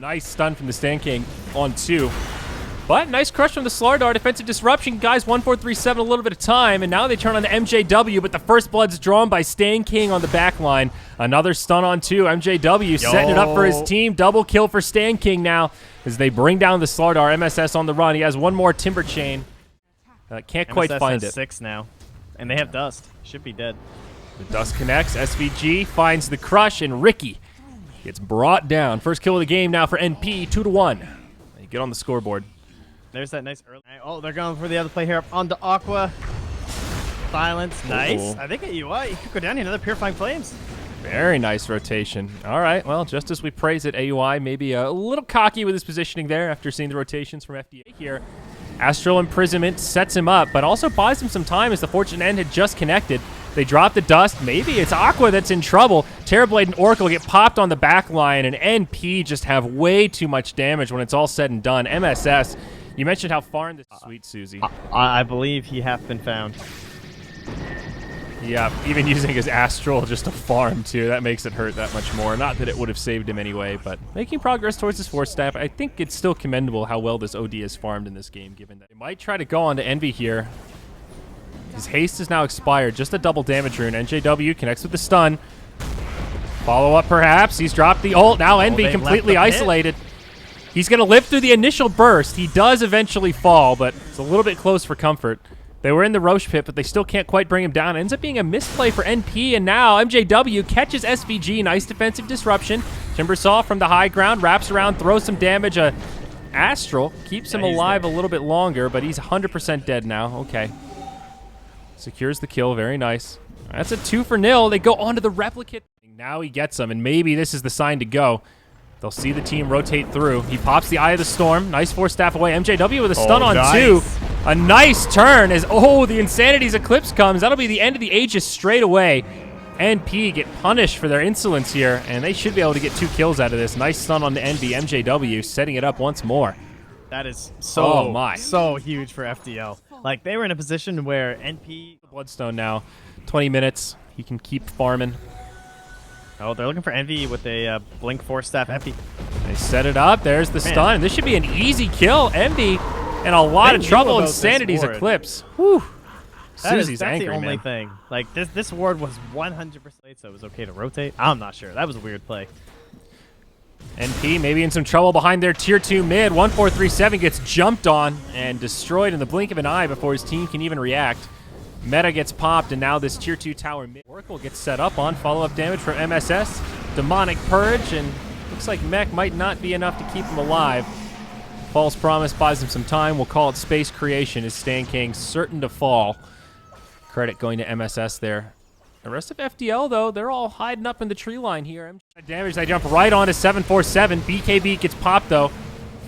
Nice stun from the Stan King on 2. But nice crush from the Slardar. Defensive disruption. Guys, 1-4-3-7, a little bit of time. And now they turn on the MJW, but the first blood's drawn by Stan King on the back line. Another stun on 2. MJW setting it up for his team. Double kill for Stan King now as they bring down the Slardar. MSS on the run. He has one more Timber Chain. Can't quite MSS find has it. 6 now. And they have Dust. Should be dead. The Dust connects. SVG finds the crush, and Ricky gets brought down. First kill of the game now for NP, 2-1. They get on the scoreboard. There's that nice early. Oh, they're going for the other play here. On to Aqua. Silence. Nice. I think you could go down here. Another Purifying Flames. Very nice rotation. All right, well, just as we praise it, AUI maybe a little cocky with his positioning there after seeing the rotations from FDL here. Astral Imprisonment sets him up, but also buys him some time as the Fortune End had just connected. They drop the Dust. Maybe it's Aqua that's in trouble. Terrorblade and Oracle get popped on the back line, and NP just have way too much damage when it's all said and done. MSS, you mentioned how far in this sweet Susie. I believe he hath been found. Yeah, even using his Astral just to farm, too. That makes it hurt that much more. Not that it would have saved him anyway, but making progress towards his 4th staff. I think it's still commendable how well this OD is farmed in this game, given that they might try to go on to Envy here. His haste is now expired. Just a double damage rune. NJW connects with the stun. Follow up, perhaps. He's dropped the ult. Now Envy completely isolated. He's going to live through the initial burst. He does eventually fall, but it's a little bit close for comfort. They were in the Roche pit, but they still can't quite bring him down. It ends up being a misplay for NP, and now MJW catches SVG. Nice defensive disruption. Timbersaw from the high ground, wraps around, throws some damage. Astral keeps him alive a little bit longer, but he's 100% dead now. Okay. Secures the kill. Very nice. That's a 2-0. They go on to the replicate. Now he gets them, and maybe this is the sign to go. They'll see the team rotate through. He pops the Eye of the Storm. Nice 4-staff away. MJW with a stun on 2. A nice turn as, the Insanity's Eclipse comes. That'll be the end of the Aegis straight away. NP get punished for their insolence here, and they should be able to get 2 kills out of this. Nice stun on the Envy. MJW setting it up once more. That is so huge for FDL. Like, they were in a position where NP... Bloodstone now. 20 minutes. He can keep farming. Oh, they're looking for Envy with a Blink 4-staff Epi. They set it up. There's the stun. This should be an easy kill. Envy in a lot of trouble. Insanity's Eclipse. Whew. Susie's angry, That's the only thing. Like, this ward was 100%, so it was okay to rotate. I'm not sure. That was a weird play. NP maybe in some trouble behind their tier 2 mid. 1-4-3-7 gets jumped on and destroyed in the blink of an eye before his team can even react. Meta gets popped, and now this tier 2 tower mid. Oracle gets set up on follow-up damage from MSS. Demonic Purge, and looks like Mech might not be enough to keep him alive. False Promise buys him some time. We'll call it Space Creation as Stan King certain to fall. Credit going to MSS there. The rest of FDL, though, they're all hiding up in the tree line here. Damage, they jump right on to 747. BKB gets popped, though.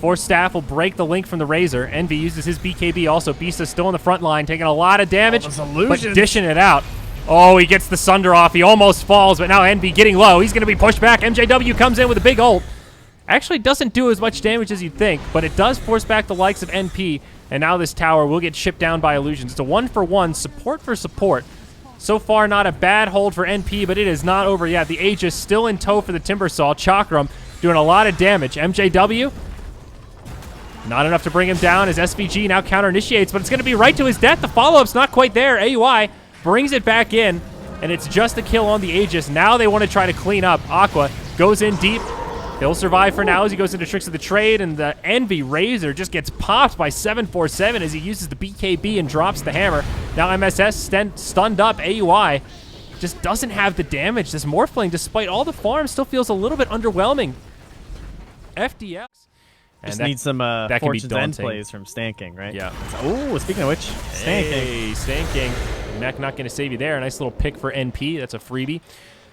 4-staff will break the link from the Razor. Envy uses his BKB also. Beast is still in the front line, taking a lot of damage, but dishing it out. Oh, he gets the Sunder off. He almost falls, but now Envy getting low. He's going to be pushed back. MJW comes in with a big ult. Actually doesn't do as much damage as you'd think, but it does force back the likes of NP, and now this tower will get shipped down by Illusions. It's a 1-for-1, support for support. So far, not a bad hold for NP, but it is not over yet. The Aegis still in tow for the Timbersaw. Chakram doing a lot of damage. MJW, not enough to bring him down as SVG now counter-initiates, but it's going to be right to his death. The follow-up's not quite there. AUI brings it back in, and it's just a kill on the Aegis. Now they want to try to clean up. Aqua goes in deep. He'll survive for now as he goes into Tricks of the Trade, and the Envy Razor just gets popped by 747 as he uses the BKB and drops the hammer. Now MSS stunned up. AUI just doesn't have the damage. This Morphling, despite all the farm, still feels a little bit underwhelming. FDL. Just need some Fortune's End plays from Stan King, right? Yeah. Oh, speaking of which, Stan King. Stan King. Mech not going to save you there. A nice little pick for NP. That's a freebie.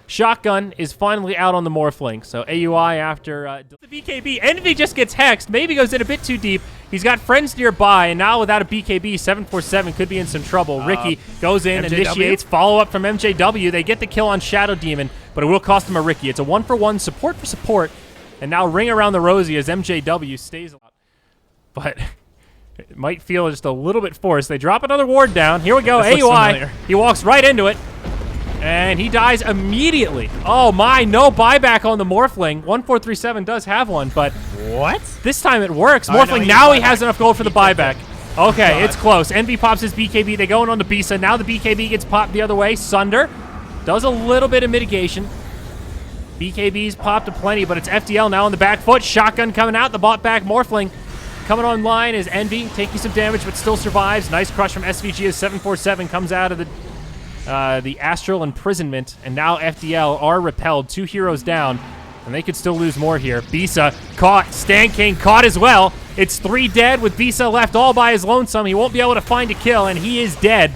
Shotgun is finally out on the Morphling. So AUI after the BKB. Envy just gets hexed. Maybe goes in a bit too deep. He's got friends nearby, and now without a BKB, 747 could be in some trouble. Ricky goes in, MJW? Initiates, follow-up from MJW. They get the kill on Shadow Demon, but it will cost him a Ricky. It's a 1-for-1, support for support. And now ring around the rosy as MJW stays alive. But it might feel just a little bit forced. They drop another ward down. Here we go, AUI. He walks right into it. And he dies immediately. Oh my, no buyback on the Morphling. 1437 does have one, but what? This time it works. Oh, Morphling, no, now he has enough gold for the buyback. Okay, God. it's close. Envy pops his BKB. They go in on the Bisa. Now the BKB gets popped the other way. Sunder does a little bit of mitigation. BKB's popped a plenty, but it's FDL now on the back foot. Shotgun coming out. The bot back Morphling coming online is Envy, taking some damage, but still survives. Nice crush from SVG as 747 comes out of the Astral Imprisonment, and now FDL are repelled. 2 heroes down, and they could still lose more here. Bisa caught. Stan King caught as well. It's 3 dead with Bisa left all by his lonesome. He won't be able to find a kill, and he is dead.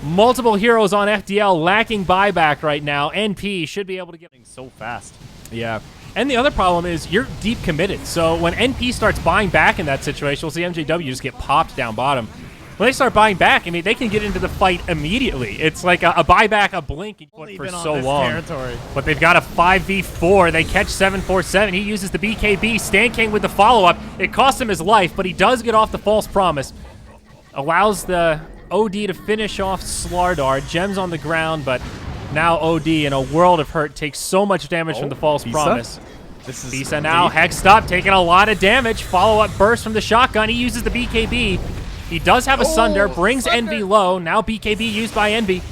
Multiple heroes on FDL lacking buyback right now. NP should be able to get so fast. Yeah. And the other problem is you're deep committed. So when NP starts buying back in that situation, we'll see MJW just get popped down bottom. When they start buying back, I mean, they can get into the fight immediately. It's like a buyback, a blink for so long. Territory. But they've got a 5v4. They catch 747. He uses the BKB. Stan King with the follow-up. It costs him his life, but he does get off the false promise. Allows the OD to finish off Slardar. Gems on the ground, but now OD in a world of hurt takes so much damage from the false promise. This is Bisa now hexed up, taking a lot of damage. Follow-up burst from the shotgun. He uses the BKB. He does have a Sunder, brings Envy low. Now BKB used by Envy.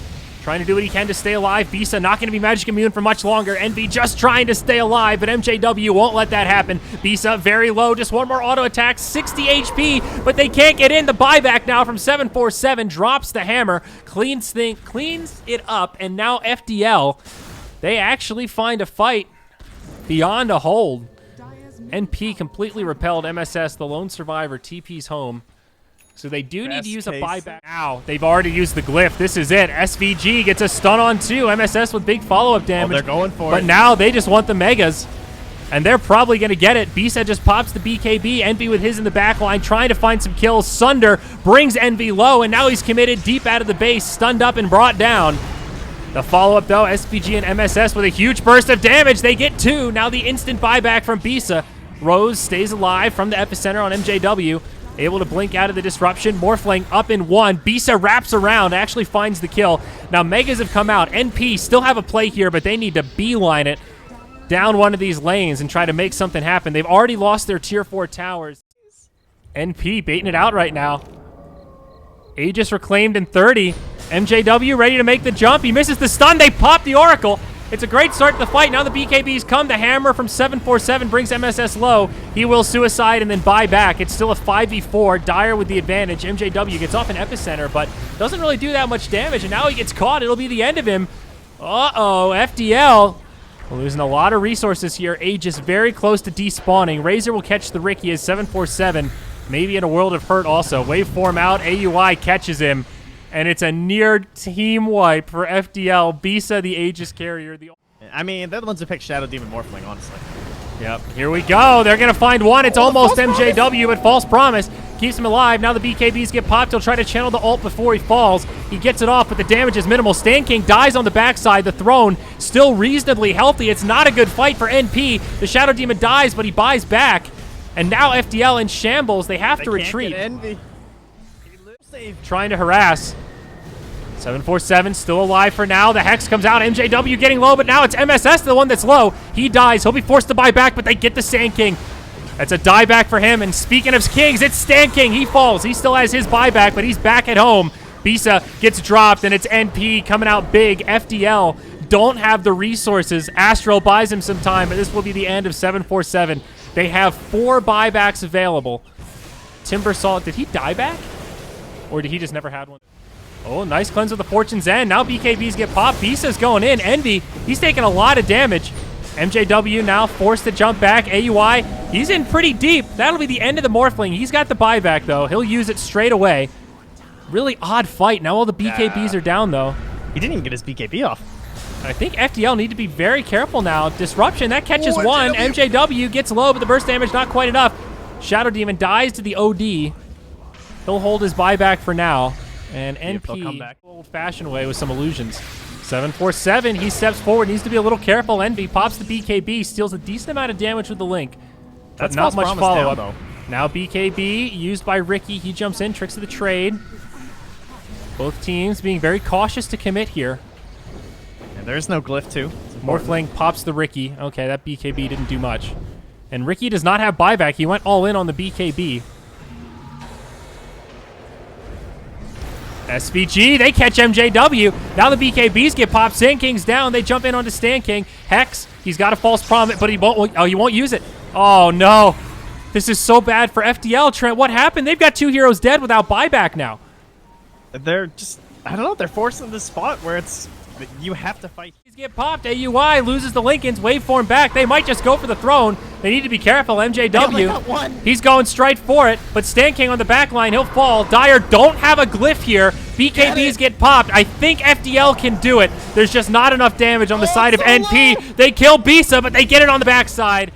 Trying to do what he can to stay alive. Bisa not going to be magic immune for much longer. Envy just trying to stay alive, but MJW won't let that happen. Bisa very low, just one more auto attack, 60 HP, but they can't get in. The buyback now from 747, drops the hammer, cleans it up, and now FDL, they actually find a fight beyond a hold. NP completely repelled MSS, the lone survivor, TP's home. So they do need to use a buyback now. They've already used the glyph. This is it. SVG gets a stun on 2. MSS with big follow-up damage. They're going for it. But now they just want the megas. And they're probably going to get it. Bisa just pops the BKB. Envy with his in the back line, trying to find some kills. Sunder brings Envy low, and now he's committed deep out of the base, stunned up and brought down. The follow-up, though, SVG and MSS with a huge burst of damage. They get 2. Now the instant buyback from Bisa. Rose stays alive from the epicenter on MJW. Able to blink out of the disruption. Morphling up in 1. Bisa wraps around, actually finds the kill. Now Megas have come out. NP still have a play here, but they need to beeline it down one of these lanes and try to make something happen. They've already lost their tier 4 towers. NP baiting it out right now. Aegis reclaimed in 30. MJW ready to make the jump. He misses the stun. They pop the Oracle. It's a great start to the fight. Now the BKBs come. The hammer from 747 brings MSS low. He will suicide and then buy back. It's still a 5v4. Dire with the advantage. MJW gets off an epicenter, but doesn't really do that much damage. And now he gets caught. It'll be the end of him. Uh-oh, FDL losing a lot of resources here. Aegis very close to despawning. Razor will catch the Ricky as 747. Maybe in a world of hurt also. Waveform out. AUI catches him. And it's a near team wipe for FDL. Bisa, the Aegis carrier. I mean, they're the ones who picked Shadow Demon Morphling, honestly. Yep, here we go. They're going to find one. It's almost MJW, but false promise keeps him alive. Now the BKBs get popped. He'll try to channel the ult before he falls. He gets it off, but the damage is minimal. Stan King dies on the backside. The throne still reasonably healthy. It's not a good fight for NP. The Shadow Demon dies, but he buys back. And now FDL in shambles. They have to retreat. Envy. Trying to harass. 747 still alive for now. The Hex comes out. MJW getting low, but now it's MSS, the one that's low. He dies. He'll be forced to buy back, but they get the Sand King. That's a dieback for him. And speaking of kings, it's Stan King. He falls. He still has his buyback, but he's back at home. Bisa gets dropped, and it's NP coming out big. FDL don't have the resources. Astro buys him some time, but this will be the end of 747. They have 4 buybacks available. Timbersalt, did he die back? Or did he just never had one? Oh, nice cleanse with the Fortune's End. Now BKBs get popped. Bisa's going in. Envy, he's taking a lot of damage. MJW now forced to jump back. AUI, he's in pretty deep. That'll be the end of the Morphling. He's got the buyback, though. He'll use it straight away. Really odd fight. Now all the BKBs are down, though. He didn't even get his BKB off. I think FDL need to be very careful now. Disruption, that catches one. MJW gets low, but the burst damage not quite enough. Shadow Demon dies to the OD. He'll hold his buyback for now. And NP, old-fashioned way with some illusions. 747, he steps forward, needs to be a little careful. Envy pops the BKB, steals a decent amount of damage with the link. But not much follow-up. Now BKB, used by Ricky. He jumps in, tricks of the trade. Both teams being very cautious to commit here. There's no glyph too. Morphling pops the Ricky. Okay, that BKB didn't do much. And Ricky does not have buyback. He went all in on the BKB. SVG, they catch MJW. Now the BKBs get popped. Sand King's down. They jump in onto Stan King. Hex, he's got a false promise, but he won't use it. Oh, no. This is so bad for FDL, Trent. What happened? They've got 2 heroes dead without buyback now. They're just, I don't know, they're forced in this spot where it's, you have to fight. He's get popped. AUI loses the Lincolns. Waveform back. They might just go for the throne. They need to be careful. MJW, he's going straight for it, but Stan King on the back line, he'll fall. Dire don't have a glyph here. BKBs get popped. I think FDL can do it. There's just not enough damage on the side of NP. They kill Bisa, but they get it on the backside.